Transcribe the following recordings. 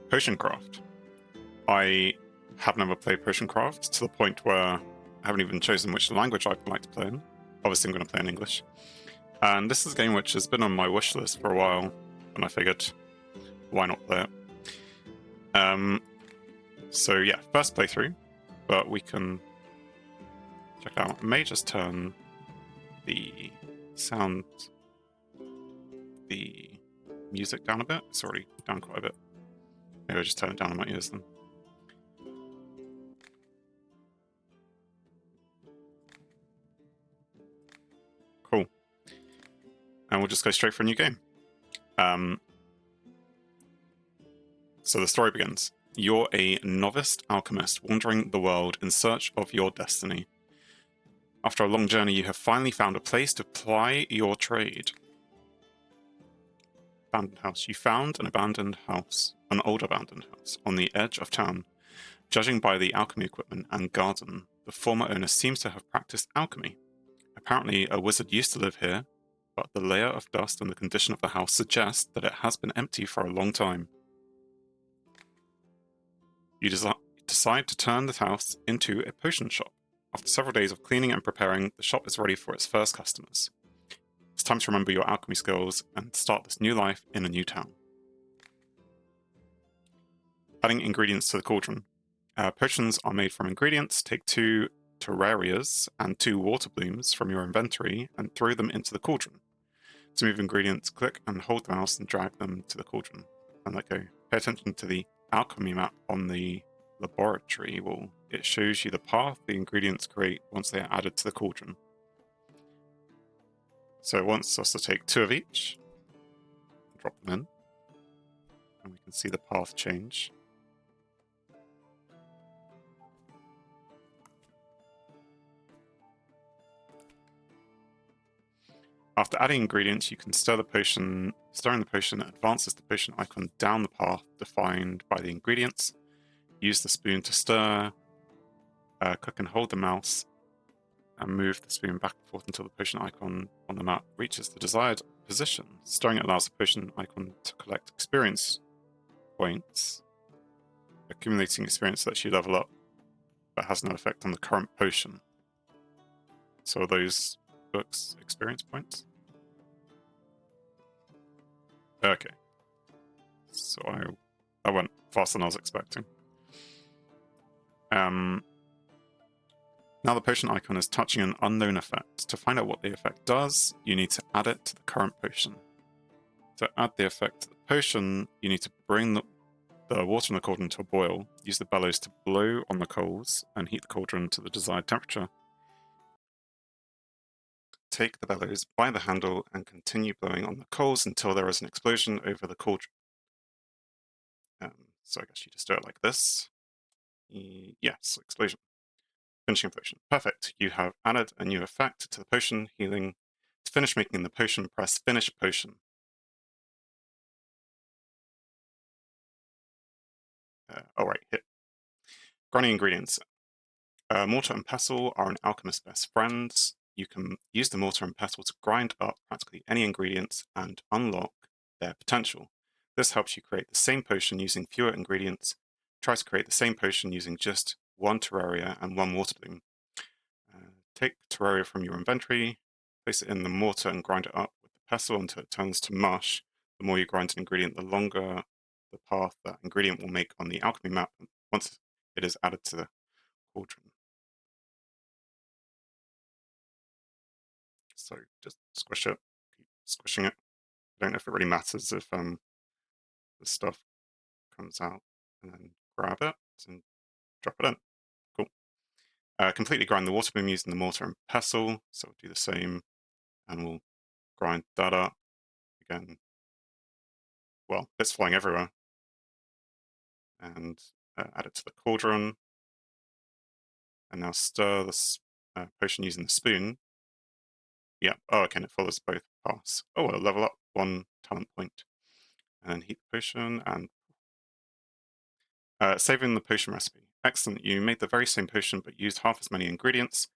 Potion craft. I have never played potion craft to the point where I haven't even chosen which language I'd like to play in. Obviously, I'm going to play in English. And this is a game which has been on my wish list for a while, and I figured, why not play it? So yeah, first playthrough, but we can check it out. I may just turn the sound, the music down a bit. It's already down quite a bit. Maybe I'll just turn it down in my ears then. Cool. And we'll just go straight for a new game. So the story begins. You're a novice alchemist wandering the world in search of your destiny. After a long journey, you have finally found a place to ply your trade. Abandoned house. You found an abandoned house, an old abandoned house, on the edge of town. Judging by the alchemy equipment and garden, the former owner seems to have practiced alchemy. Apparently, a wizard used to live here, but the layer of dust and the condition of the house suggest that it has been empty for a long time. You decide to turn the house into a potion shop. After several days of cleaning and preparing, the shop is ready for its first customers. It's time to remember your alchemy skills and start this new life in a new town. Adding ingredients to the cauldron. Potions are made from ingredients. Take 2 terrarias and 2 water blooms from your inventory and throw them into the cauldron. To move ingredients, click and hold the mouse and drag them to the cauldron and let go. Pay attention to the alchemy map on the laboratory wall. It shows you the path the ingredients create once they are added to the cauldron. So it wants us to take 2 of each, drop them in, and we can see the path change. After adding ingredients, you can stir the potion. Stirring the potion advances the potion icon down the path defined by the ingredients. Use the spoon to stir, click and hold the mouse, and move the spoon back and forth until the potion icon on the map reaches the desired position. Stirring it allows the potion icon to collect experience points. Accumulating experience lets you level up, but has no effect on the current potion. So are those books experience points? Okay. So I went faster than I was expecting. Now the potion icon is touching an unknown effect. To find out what the effect does, you need to add it to the current potion. To add the effect to the potion, you need to bring the water in the cauldron to a boil. Use the bellows to blow on the coals and heat the cauldron to the desired temperature. Take the bellows by the handle and continue blowing on the coals until there is an explosion over the cauldron. So I guess you just do it like this. Yes, explosion. Finishing potion. Perfect. You have added a new effect to the potion, healing. To finish making the potion, press finish potion. Alright, hit. Grinding ingredients. Mortar and pestle are an alchemist's best friends. You can use the mortar and pestle to grind up practically any ingredients and unlock their potential. This helps you create the same potion using fewer ingredients. Try to create the same potion using just 1 terraria and 1 water bloom. Take terraria from your inventory, place it in the mortar and grind it up with the pestle until it turns to mush. The more you grind an ingredient, the longer the path that ingredient will make on the alchemy map once it is added to the cauldron. So just squish it, keep squishing it. I don't know if it really matters if the stuff comes out, and then grab it and drop it in. Cool. Completely grind the water bloom using the mortar and pestle. So we'll do the same, and we'll grind that up again. Well, it's flying everywhere. And add it to the cauldron. And now stir this potion using the spoon. Yeah, oh, okay, and it follows both paths. Oh, well, level up 1 talent point. And then heat the potion and saving the potion recipe. Excellent, you made the very same potion but used half as many ingredients.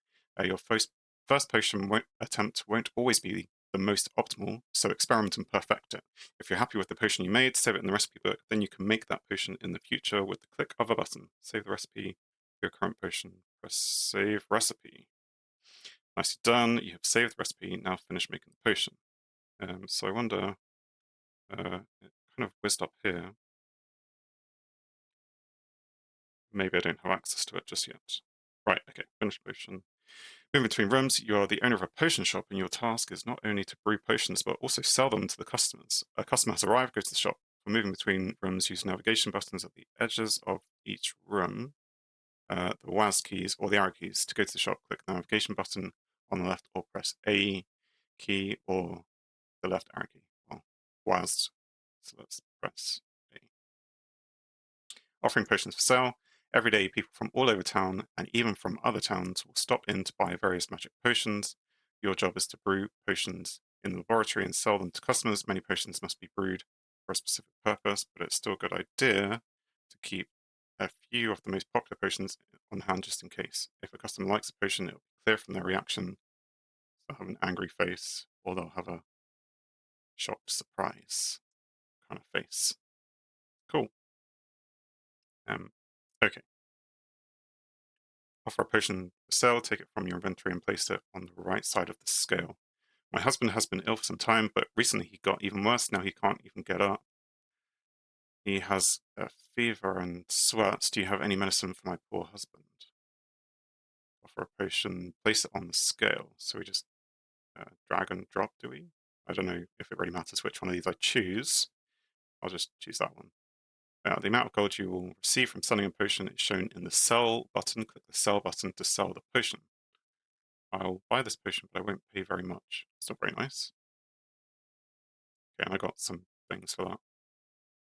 Your first potion attempt won't always be the most optimal, so experiment and perfect it. If you're happy with the potion you made, save it in the recipe book, then you can make that potion in the future with the click of a button. Save the recipe for your current potion. Press save recipe. Nicely done, you have saved the recipe, now finish making the potion. So I wonder, it kind of whizzed up here. Maybe I don't have access to it just yet. Right, okay, finish potion. Moving between rooms, you are the owner of a potion shop, and your task is not only to brew potions, but also sell them to the customers. A customer has arrived, go to the shop. For moving between rooms, use navigation buttons at the edges of each room, the WAS keys or the arrow keys. To go to the shop, click the navigation button on the left or press A key or the left arrow key. Well, WAS, so let's press A. Offering potions for sale. Every day, people from all over town and even from other towns will stop in to buy various magic potions. Your job is to brew potions in the laboratory and sell them to customers. Many potions must be brewed for a specific purpose, but it's still a good idea to keep a few of the most popular potions on hand just in case. If a customer likes a potion, it'll be clear from their reaction. They'll have an angry face or they'll have a shocked surprise kind of face. Cool. Okay. Offer a potion for sale, take it from your inventory and place it on the right side of the scale. My husband has been ill for some time, but recently he got even worse. Now he can't even get up. He has a fever and sweats. Do you have any medicine for my poor husband? Offer a potion, place it on the scale. So we just drag and drop, do we? I don't know if it really matters which one of these I choose. I'll just choose that one. The amount of gold you will receive from selling a potion is shown in the sell button. Click the sell button to sell the potion. I'll buy this potion, but I won't pay very much. Still very nice. Okay, and I got some things for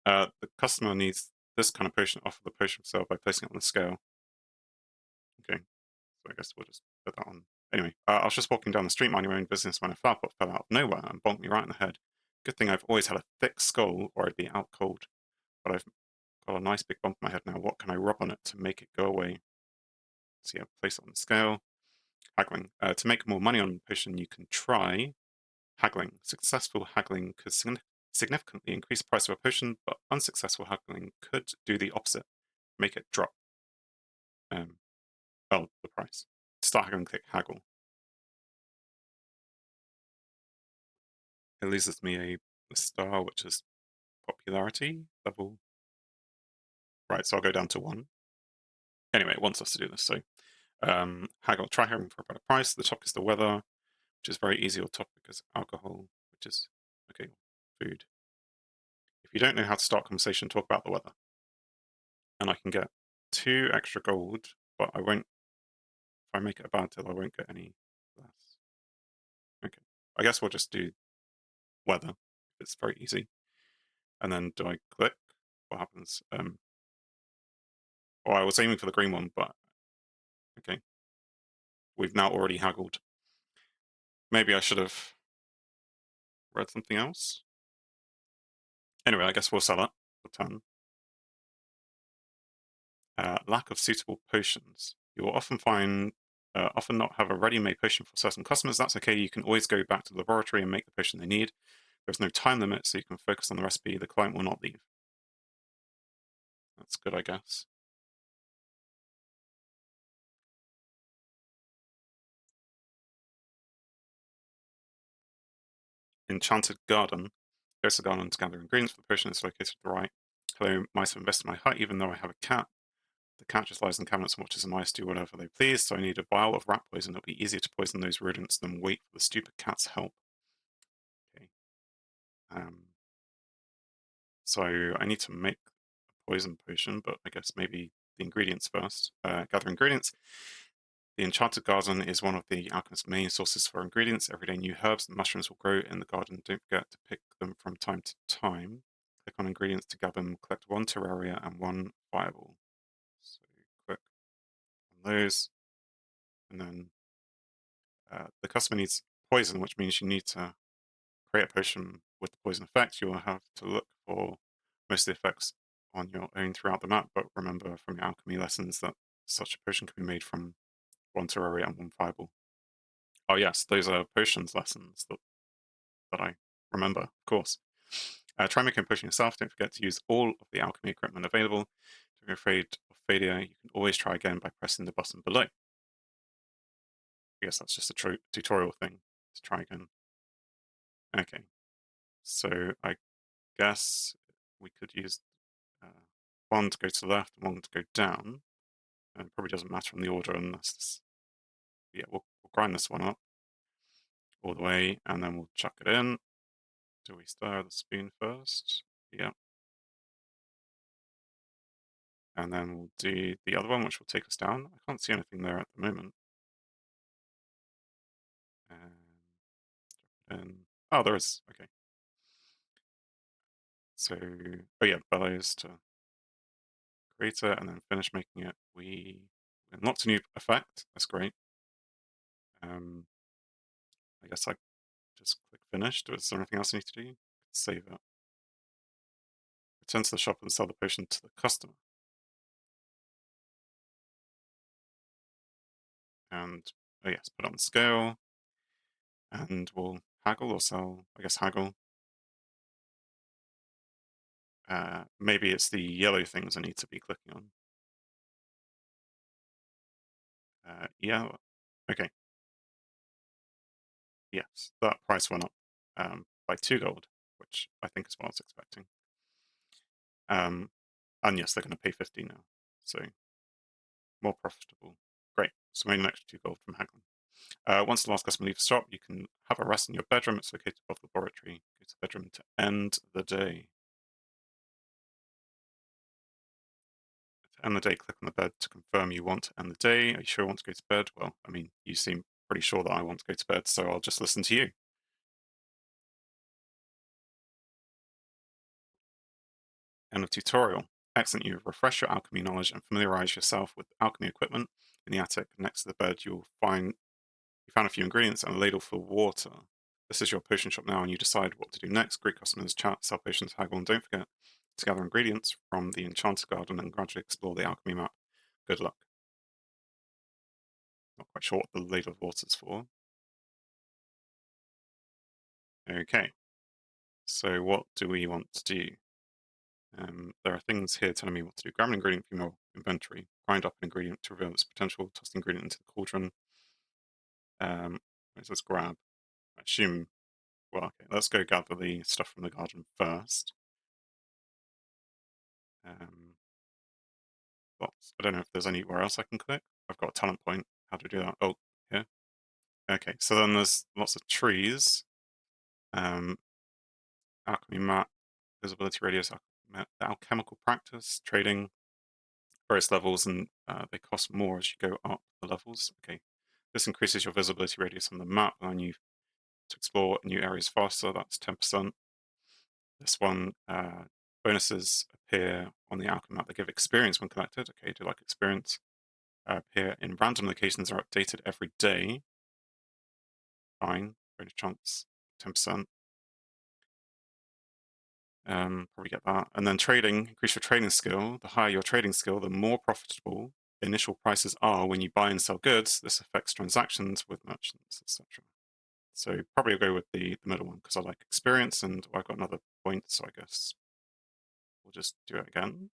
that. The customer needs this kind of potion. Offer the potion for sale by placing it on the scale. Okay, so I guess we'll just put that on. Anyway, I was just walking down the street minding my own business when a flower pot fell out of nowhere and bonked me right in the head. Good thing I've always had a thick skull or I'd be out cold. But I've got a nice big bump in my head now. What can I rub on it to make it go away? So yeah, place it on the scale. Haggling. To make more money on a potion, you can try haggling. Successful haggling could significantly increase the price of a potion, but unsuccessful haggling could do the opposite, make it drop. The price. To start haggling, click haggle. It loses me a star, which is popularity level. Right, so I'll go down to 1. Anyway, it wants us to do this, so haggle. Try haggling for a better price. The top is the weather, which is very easy, or top because alcohol, which is, okay, food. If you don't know how to start a conversation, talk about the weather. And I can get 2 extra gold, but I won't, if I make it a bad deal, I won't get any less. Okay, I guess we'll just do weather. It's very easy. And then do I click? What happens? I was aiming for the green one, but okay. We've now already haggled. Maybe I should have read something else. Anyway, I guess we'll sell it for 10. Lack of suitable potions. You will often not have a ready-made potion for certain customers. That's okay. You can always go back to the laboratory and make the potion they need. There's no time limit, so you can focus on the recipe. The client will not leave. That's good, I guess. Enchanted Garden. Go to the garden to gather ingredients for the potion. It's located to the right. Hello, mice have invested in my hut, even though I have a cat. The cat just lies in cabinets and watches the mice do whatever they please, so I need a vial of rat poison. It'll be easier to poison those rodents than wait for the stupid cat's help. Okay. So I need to make a poison potion, but I guess maybe the ingredients first. Gather ingredients. The Enchanted Garden is one of the alchemist's main sources for ingredients. Every day new herbs and mushrooms will grow in the garden. Don't forget to pick them from time to time. Click on ingredients to gather them. Collect 1 terraria and 1 fireball. So click on those. And then the customer needs poison, which means you need to create a potion with the poison effect. You'll have to look for most of the effects on your own throughout the map, but remember from your alchemy lessons that such a potion can be made from 1 terraria and 1 fireball. Oh yes, those are potions lessons that but I remember, of course. Try making a potion yourself. Don't forget to use all of the alchemy equipment available. If you're afraid of failure, you can always try again by pressing the button below. I guess that's just a tutorial thing to try again. Okay, so I guess we could use uh, one to go to the left and one to go down. And it probably doesn't matter in the order unless this, yeah, we'll grind this one up all the way and then we'll chuck it in. Do we stir the spoon first? Yeah. And then we'll do the other one, which will take us down. I can't see anything there at the moment. And oh, there is. Okay. So, oh yeah, bellows to create it and then finish making it. We unlocked a new effect. That's great. I guess I just click finished. Is there anything else I need to do? Save it. Return to the shop and sell the potion to the customer. And oh yes, put it on scale. And we'll haggle or sell. I guess haggle. Maybe it's the yellow things I need to be clicking on. Yeah. Okay. Yes, that price went up by 2 gold, which I think is what I was expecting. And yes, they're going to pay 15 now, so more profitable. Great. So made an extra 2 gold from haggling. Once the last customer leaves the shop, you can have a rest in your bedroom. It's located above the laboratory. Go to the bedroom to end the day. To end the day, click on the bed to confirm you want to end the day. Are you sure you want to go to bed? Well, I mean, you seem pretty sure that I want to go to bed, so I'll just listen to you. End of tutorial. Excellent. You've refreshed your alchemy knowledge and familiarized yourself with alchemy equipment. In the attic next to the bed, you found a few ingredients and a ladle full of water. This is your potion shop now, and you decide what to do next. Greet customers, chat, sell potions, haggle, and don't forget to gather ingredients from the enchanted garden and gradually explore the alchemy map. Good luck. Not quite sure what the ladle of water is for. Okay, so what do we want to do? There are things here telling me what to do. Grab an ingredient from your inventory, grind up an ingredient to reveal its potential, toss the ingredient into the cauldron. What says grab? I assume, well, okay, let's go gather the stuff from the garden first. Lots. I don't know if there's anywhere else I can click. I've got a talent point. How to do that? Oh, here. Okay, so then there's lots of trees. Alchemy map, visibility radius, the alchemical practice, trading, various levels, and they cost more as you go up the levels. Okay, this increases your visibility radius on the map, allowing you to explore new areas faster. That's 10%. This one, bonuses appear on the alchemy map that give experience when collected. Okay, do you like experience? Appear in random locations, are updated every day. Fine, bonus chunks, 10%. Probably get that. And then trading, increase your trading skill. The higher your trading skill, the more profitable initial prices are when you buy and sell goods. This affects transactions with merchants, etc. So probably I'll go with the middle one because I like experience and I've got another point, so I guess we'll just do it again.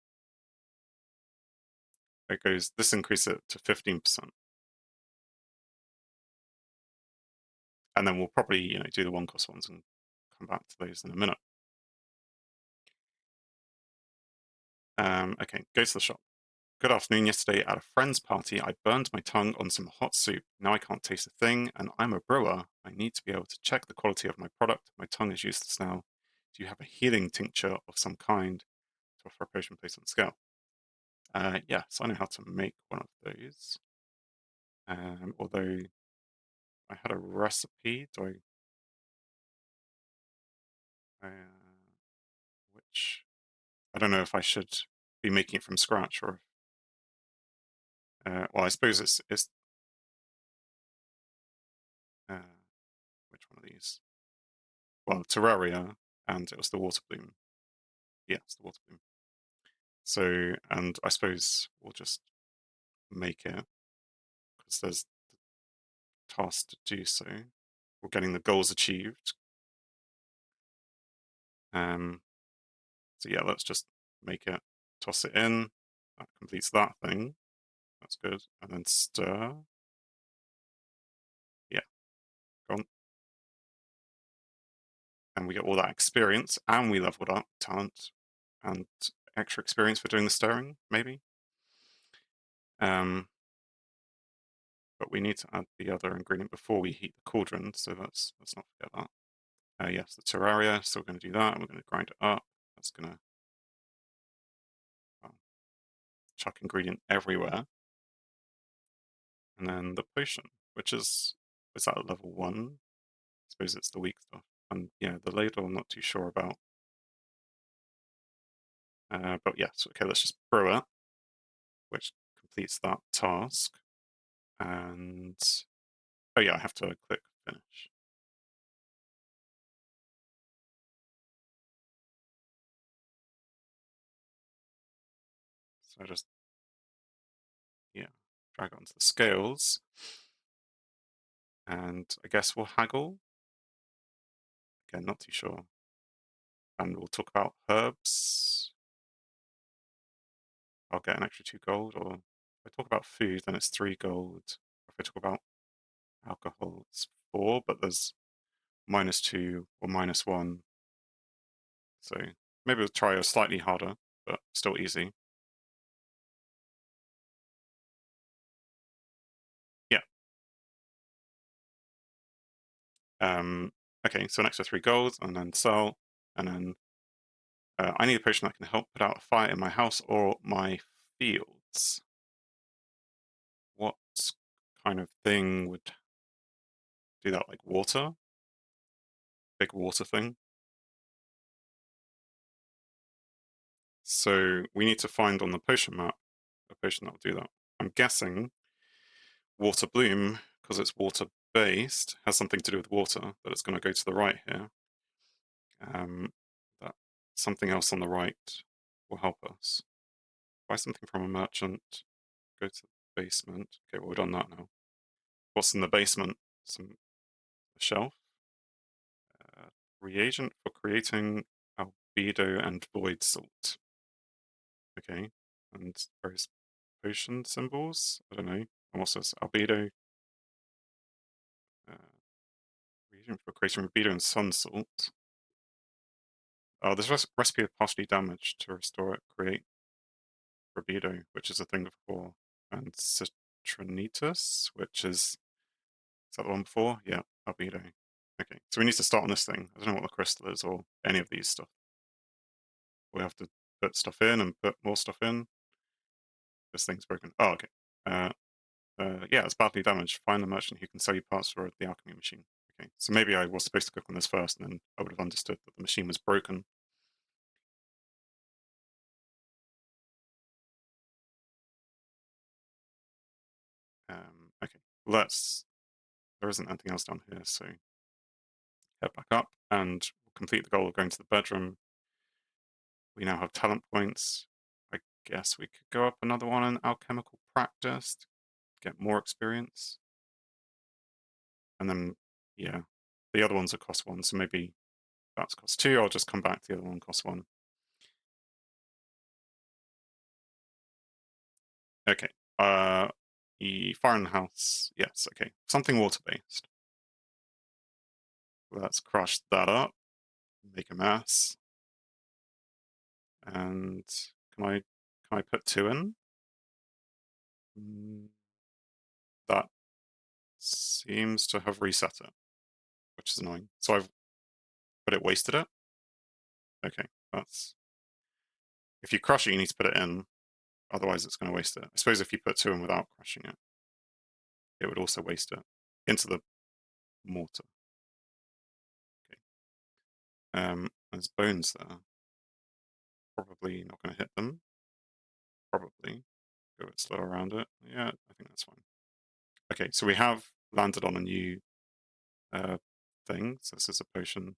It goes, this increases it to 15%. And then we'll probably, do the one cost ones and come back to those in a minute. Okay, go to the shop. Good afternoon. Yesterday at a friend's party, I burned my tongue on some hot soup. Now I can't taste a thing, and I'm a brewer. I need to be able to check the quality of my product. My tongue is useless now. Do you have a healing tincture of some kind to offer a potion placed on scale? Yes, I know how to make one of those. Although I had a recipe, uh, which I don't know if I should be making it from scratch or, well, I suppose it's uh, which one of these? Well, Terraria, and it was the water bloom. Yeah, it's the water bloom. So, and I suppose we'll just make it because there's the task to do so. We're getting the goals achieved. So yeah, let's just make it, toss it in. That completes that thing. That's good. And then stir. Yeah, gone. And we get all that experience, and we leveled up talent and extra experience for doing the stirring, maybe. But we need to add the other ingredient before we heat the cauldron, so let's not forget that. Yes, the terraria, so we're going to do that, and we're going to grind it up. That's going to chuck ingredient everywhere. And then the potion, which is that at level 1? I suppose it's the weak stuff. And yeah, the ladle I'm not too sure about. But yes, okay, let's just brew it, which completes that task. And oh yeah, I have to click finish. So I just, yeah, drag it onto the scales. And I guess we'll haggle. Again, not too sure. And we'll talk about herbs. I'll get an extra 2 gold, or if I talk about food, then it's 3 gold. If I talk about alcohol, it's 4, but there's -2 or -1. So maybe we'll try a slightly harder, but still easy. Yeah. Okay, so an extra 3 gold, and then sell, and then I need a potion that can help put out a fire in my house or my fields. What kind of thing would do that? Like water? Big water thing? So we need to find on the potion map a potion that will do that. I'm guessing water bloom, because it's water based, has something to do with water, but it's going to go to the right here. That something else on the right will help us. Buy something from a merchant, go to the basement. Okay, well, we've done that now. What's in the basement? A shelf. Reagent for creating albedo and void salt. Okay, and various potion symbols. I don't know. And what's this? Albedo. Reagent for creating albedo and sun salt. Oh, this recipe is partially damaged. To restore it, create Rabido, which is a thing before, and Citronitus, which is that the one before? Yeah, Albedo. Okay, so we need to start on this thing. I don't know what the crystal is or any of these stuff. We have to put stuff in and put more stuff in. This thing's broken. Oh, okay. Yeah, it's badly damaged. Find the merchant who can sell you parts for the alchemy machine. Okay, so maybe I was supposed to click on this first, and then I would have understood that the machine was broken. Okay, there isn't anything else down here, so head back up and complete the goal of going to the bedroom. We now have talent points. I guess we could go up another one in alchemical practice to get more experience. And then, yeah, the other ones are cost 1, so maybe that's cost 2. I'll just come back to the other one cost 1. Okay. The fire in the house. Yes, okay. Something water-based. Let's crush that up, make a mess. And can I put 2 in? That seems to have reset it, which is annoying. So but it wasted it? Okay, that's... If you crush it, you need to put it in, otherwise it's going to waste it. I suppose if you put 2 in without crushing it, it would also waste it into the mortar. Okay. There's bones there. Probably not going to hit them. Probably. Go a bit slow around it. Yeah, I think that's fine. Okay, so we have landed on a new thing. So this is a potion.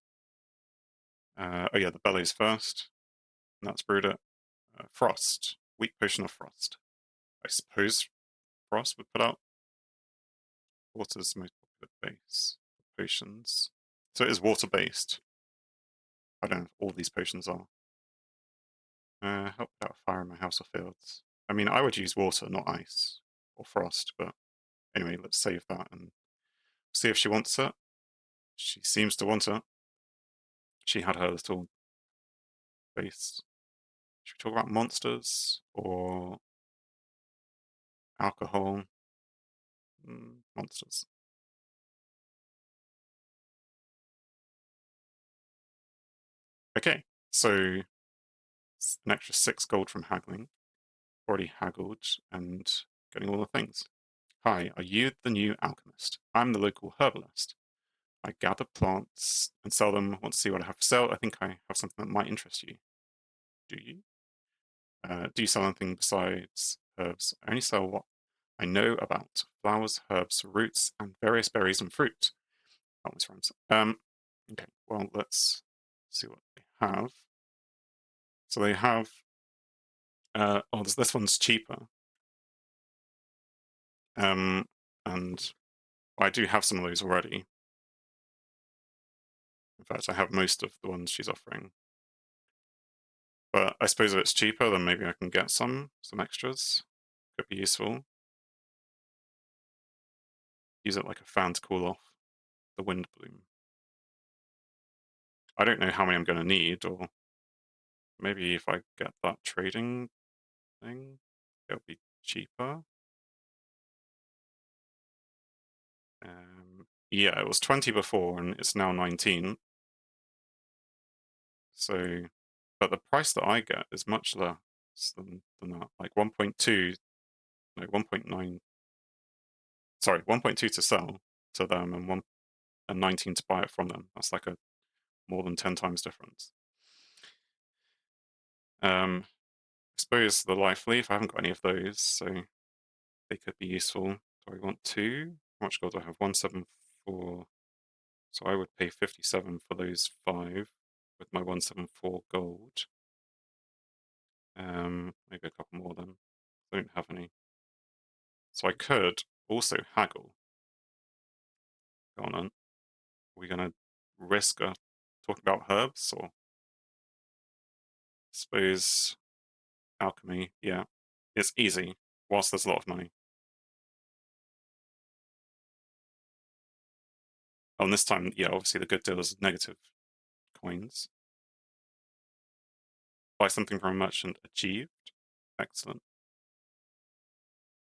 Oh yeah, the belly's first. And that's brewed it. Frost. Weak potion of frost. I suppose frost would put out water's most popular base for potions. So it is water based. I don't know if all these potions are. Help without fire in my house or fields. I mean, I would use water, not ice or frost, but anyway, let's save that and see if she wants it. She seems to want it. She had her little face. Should we talk about monsters or alcohol? Monsters. Okay, so it's an extra 6 gold from haggling. Already haggled and getting all the things. Hi, are you the new alchemist? I'm the local herbalist. I gather plants and sell them. Want to see what I have for sale? I think I have something that might interest you. Do you? Do you sell anything besides herbs? I only sell what I know about flowers, herbs, roots, and various berries and fruit. That was rhymes. Okay, well, let's see what they have. So they have, this one's cheaper. And I do have some of those already. In fact, I have most of the ones she's offering. But I suppose if it's cheaper, then maybe I can get some extras. Could be useful. Use it like a fan to cool off the wind bloom. I don't know how many I'm going to need, or maybe if I get that trading thing, it'll be cheaper. Yeah, it was 20 before, and it's now 19. So, but the price that I get is much less than that. Like 1.2, no, 1.9. Sorry, 1.2 to sell to them, and 19 to buy it from them. That's like a more than 10 times difference. I suppose the life leaf, I haven't got any of those, so they could be useful. Do I want 2? How much gold do I have? 174. So I would pay 57 for those 5 with my 174 gold. Maybe a couple more then. I don't have any. So I could also haggle. Go on then. Are we going to risk talking about herbs, or I suppose alchemy? Yeah, it's easy, whilst there's a lot of money. Oh, and this time, yeah, obviously the good deal is negative coins. Buy something from a merchant achieved. Excellent.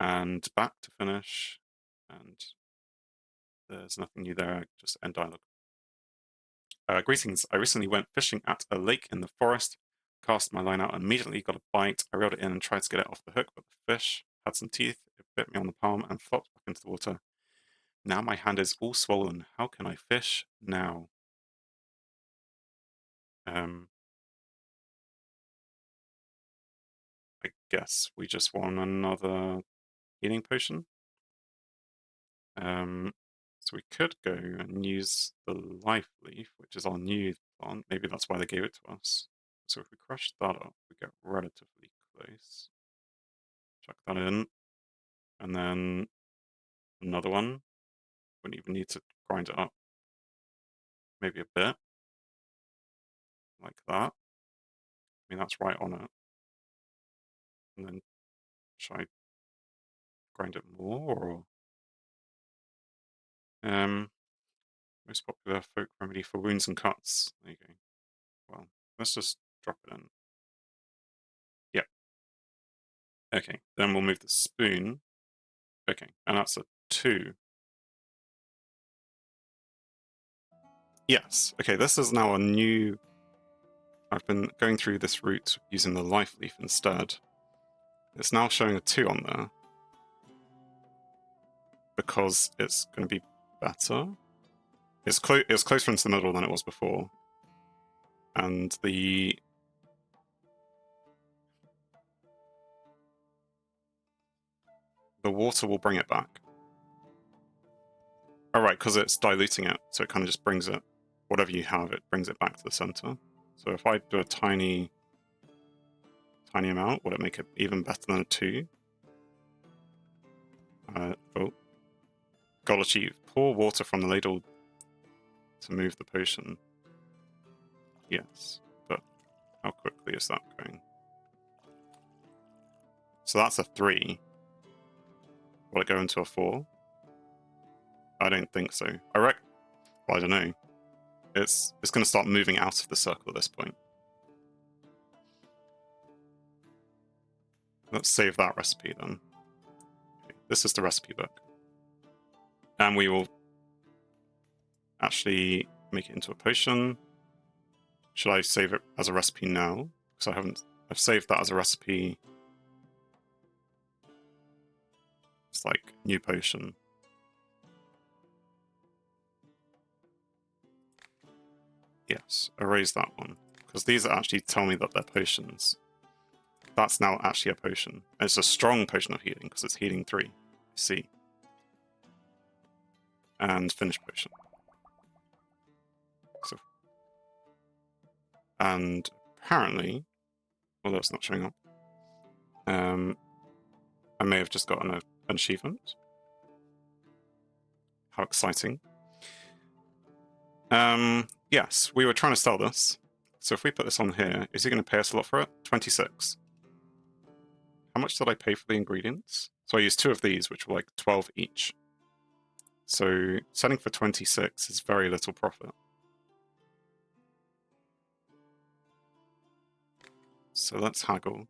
And back to finish. And there's nothing new there, just end dialogue. Greetings. I recently went fishing at a lake in the forest, cast my line out, and immediately got a bite. I reeled it in and tried to get it off the hook, but the fish had some teeth. It bit me on the palm and flopped back into the water. Now my hand is all swollen. How can I fish now? I guess we just want another healing potion. So we could go and use the life leaf, which is our new plant. Maybe that's why they gave it to us. So if we crush that up, we get relatively close. Chuck that in. And then another one. Wouldn't even need to grind it up. Maybe a bit. Like that. I mean, that's right on it. And then should I grind it more, or most popular folk remedy for wounds and cuts. There you go. Well, let's just drop it in. Yeah. Okay. Then we'll move the spoon. Okay, and that's a 2. Yes. Okay, this is now a new. I've been going through this route using the life leaf instead. It's now showing a 2 on there because it's going to be better. It's closer into the middle than it was before, and the water will bring it back. Oh, right, because it's diluting it, so it kind of just brings it, whatever you have, it brings it back to the center. So if I do a tiny amount, would it make it even better than a 2? Oh, goal achieved. Pour water from the ladle to move the potion. Yes, but how quickly is that going? So that's a 3. Will it go into a 4? I don't think so. Well, I don't know. It's going to start moving out of the circle at this point. Let's save that recipe then. Okay, this is the recipe book. And we will actually make it into a potion. Should I save it as a recipe now? Because I've saved that as a recipe. It's like new potion. Yes, erase that one. Because these actually tell me that they're potions. That's now actually a potion. And it's a strong potion of healing because it's healing 3. See. And finish potion. So, and apparently, well, that's not showing up. I may have just gotten an achievement. How exciting. Yes, we were trying to sell this. So if we put this on here, is he going to pay us a lot for it? 26. How much did I pay for the ingredients? So I used 2 of these, which were like 12 each. So selling for 26 is very little profit. So let's haggle.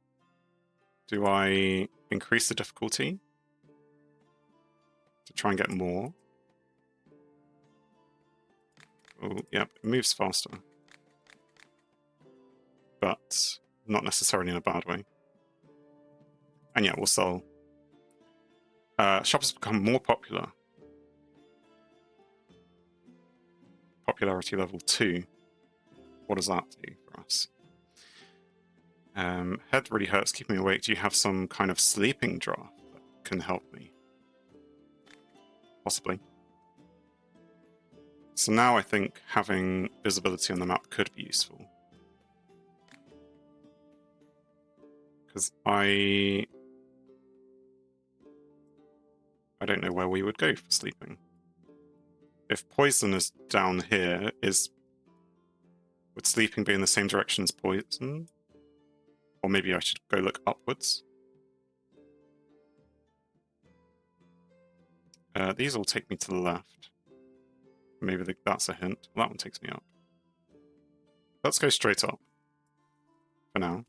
Do I increase the difficulty to try and get more? Oh, yep, it moves faster. But not necessarily in a bad way. And yeah, we'll sell. Shops has become more popular. Popularity level 2. What does that do for us? Head really hurts, keeping me awake. Do you have some kind of sleeping draft that can help me? Possibly. So now I think having visibility on the map could be useful. Because I don't know where we would go for sleeping. If poison is down here, would sleeping be in the same direction as poison? Or maybe I should go look upwards. These all take me to the left. Maybe that's a hint. That one takes me up. Let's go straight up for now.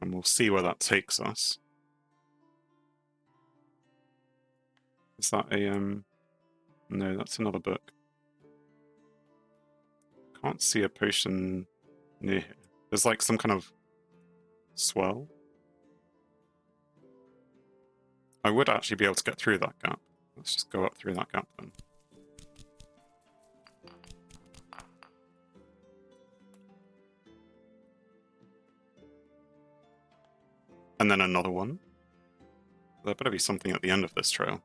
And we'll see where that takes us. Is that a... No, that's another book. Can't see a potion near here. There's like some kind of swell. I would actually be able to get through that gap. Let's just go up through that gap then. And then another one. There better be something at the end of this trail.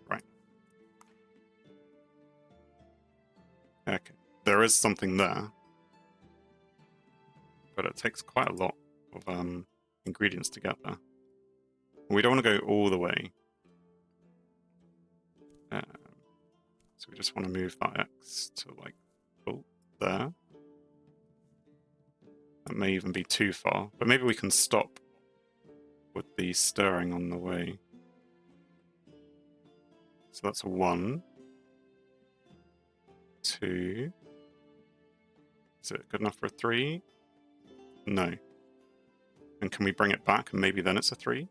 Right. Okay. There is something there. But it takes quite a lot of ingredients to get there. We don't want to go all the way. So we just want to move that X to like, oh, there. That may even be too far, but maybe we can stop with the stirring on the way. So that's a 1, 2. Is it good enough for a 3? No. And can we bring it back and maybe then it's a 3?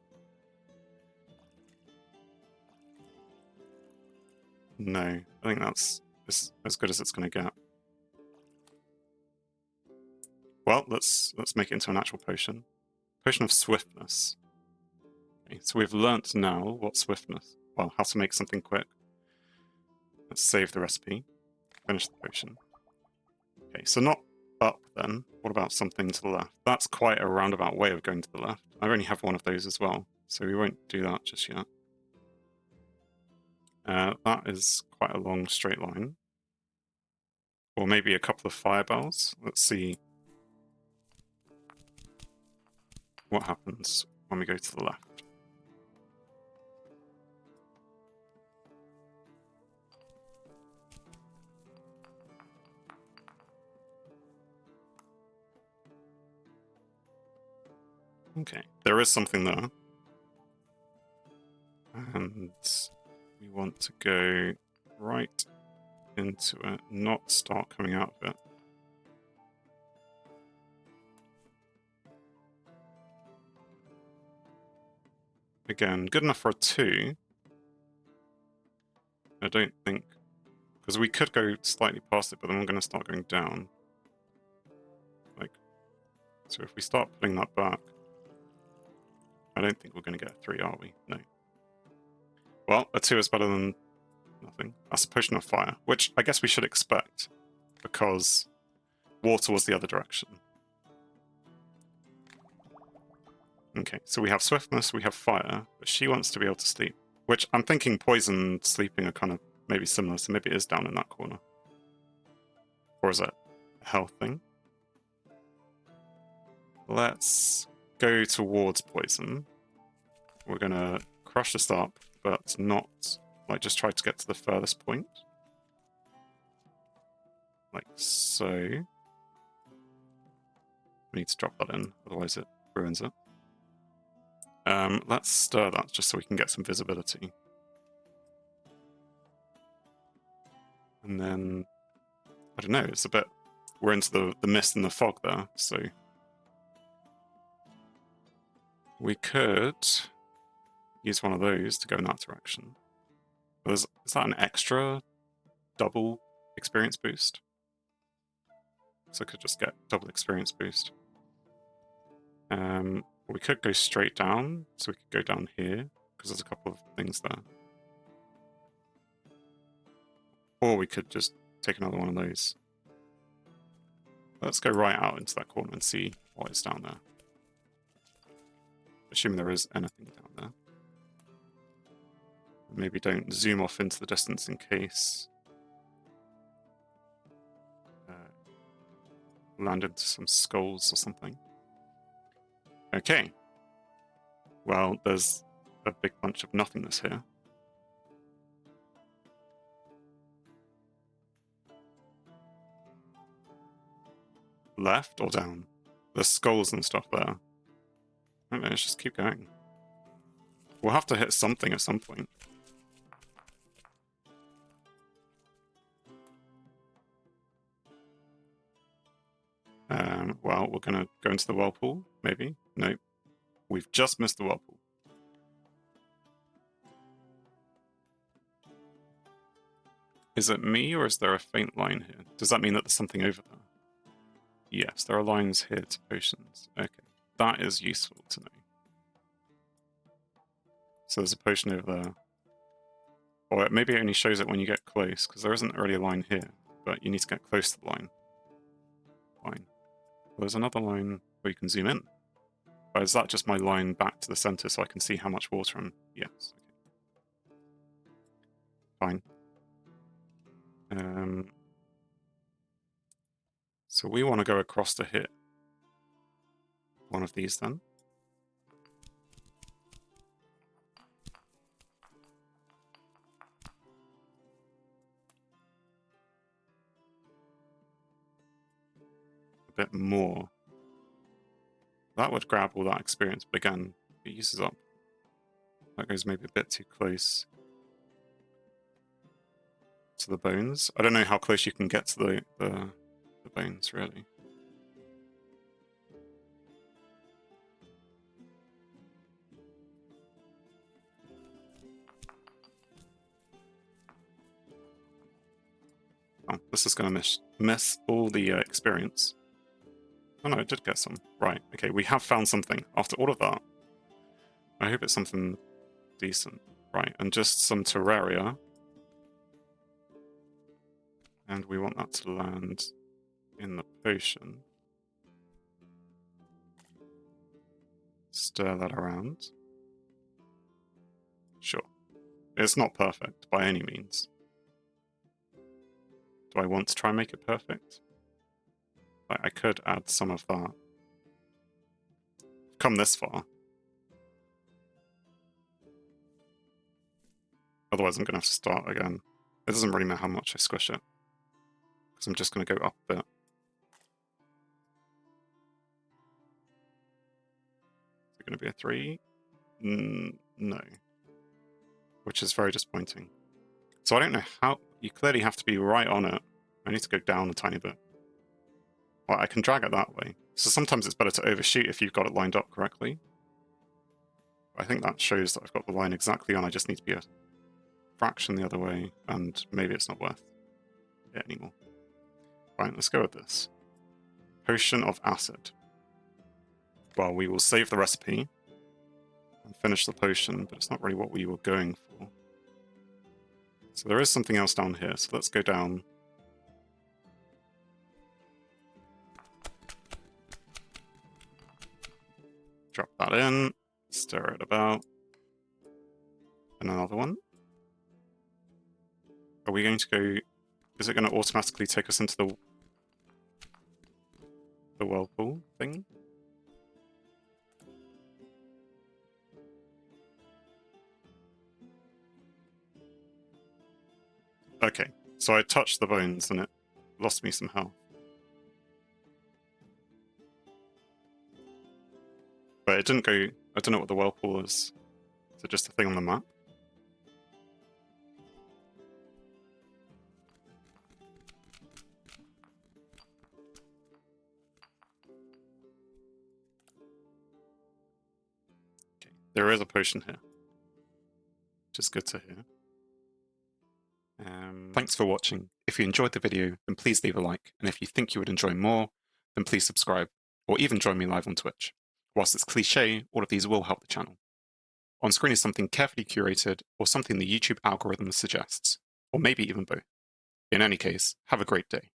No, I think that's as good as it's going to get. Well, let's make it into an actual potion. Potion of swiftness. Okay, so we've learnt now what swiftness, well, how to make something quick. Let's save the recipe. Finish the potion. Okay, so not up then. What about something to the left? That's quite a roundabout way of going to the left. I only have one of those as well, so we won't do that just yet. That is quite a long straight line. Or maybe a couple of fireballs. Let's see what happens when we go to the left. Okay, there is something there. And we want to go right into it, not start coming out of it. Again, good enough for a 2. I don't think, because we could go slightly past it, but then we're going to start going down. Like, so if we start putting that back, I don't think we're going to get a 3, are we? No. Well, a 2 is better than nothing. That's a potion of fire, which I guess we should expect, because water was the other direction. Okay, so we have swiftness, we have fire, but she wants to be able to sleep, which I'm thinking poison and sleeping are kind of maybe similar, so maybe it is down in that corner. Or is it a health thing? Let's go towards poison. We're going to crush this up, but not, like, just try to get to the furthest point. Like so. We need to drop that in, otherwise it ruins it. Let's stir that just so we can get some visibility. And then, I don't know, it's a bit, we're into the mist and the fog there, so we could use one of those to go in that direction. Is that an extra double experience boost? So I could just get double experience boost. We could go straight down, so we could go down here, because there's a couple of things there. Or we could just take another one of those. Let's go right out into that corner and see what is down there. Assuming there is anything down there. Maybe don't zoom off into the distance in case land into some skulls or something. Okay. Well, there's a big bunch of nothingness here. Left or down? There's skulls and stuff there. I don't know, let's just keep going. We'll have to hit something at some point. Well, we're going to go into the whirlpool, maybe? Nope. We've just missed the whirlpool. Is it me, or is there a faint line here? Does that mean that there's something over there? Yes, there are lines here to potions. Okay, that is useful to know. So there's a potion over there. Or maybe it only shows it when you get close, because there isn't really a line here, but you need to get close to the line. Fine. There's another line where you can zoom in. Or is that just my line back to the center so I can see how much water I'm... Yes. Okay. Fine. So we want to go across to hit one of these then. A bit more. That would grab all that experience, but again, it uses up. That goes maybe a bit too close to the bones. I don't know how close you can get to the bones, really. Oh, this is going to miss all the experience. Oh no, it did get some. Right, okay, we have found something. After all of that, I hope it's something decent. Right, and just some Terraria. And we want that to land in the potion. Stir that around. Sure. It's not perfect by any means. Do I want to try and make it perfect? I could add some of that. Come this far. Otherwise I'm going to have to start again. It doesn't really matter how much I squish it, because I'm just going to go up a bit. going to be a 3? No. Which is very disappointing. So I don't know how... You clearly have to be right on it. I need to go down a tiny bit. Well, I can drag it that way. So sometimes it's better to overshoot if you've got it lined up correctly. I think that shows that I've got the line exactly on. I just need to be a fraction the other way, and maybe it's not worth it anymore. Right, let's go with this. Potion of acid. Well, we will save the recipe and finish the potion, but it's not really what we were going for. So there is something else down here, so let's go down. Drop that in, stir it about. And another one. Are we going to go... Is it going to automatically take us into the whirlpool thing? Okay, so I touched the bones and it lost me some health. But it didn't go... I don't know what the whirlpool is. Is it just a thing on the map? Okay, there is a potion here. Which is good to hear. Thanks for watching. If you enjoyed the video, then please leave a like. And if you think you would enjoy more, then please subscribe. Or even join me live on Twitch. Whilst it's cliche, all of these will help the channel. On screen is something carefully curated, or something the YouTube algorithm suggests, or maybe even both. In any case, have a great day.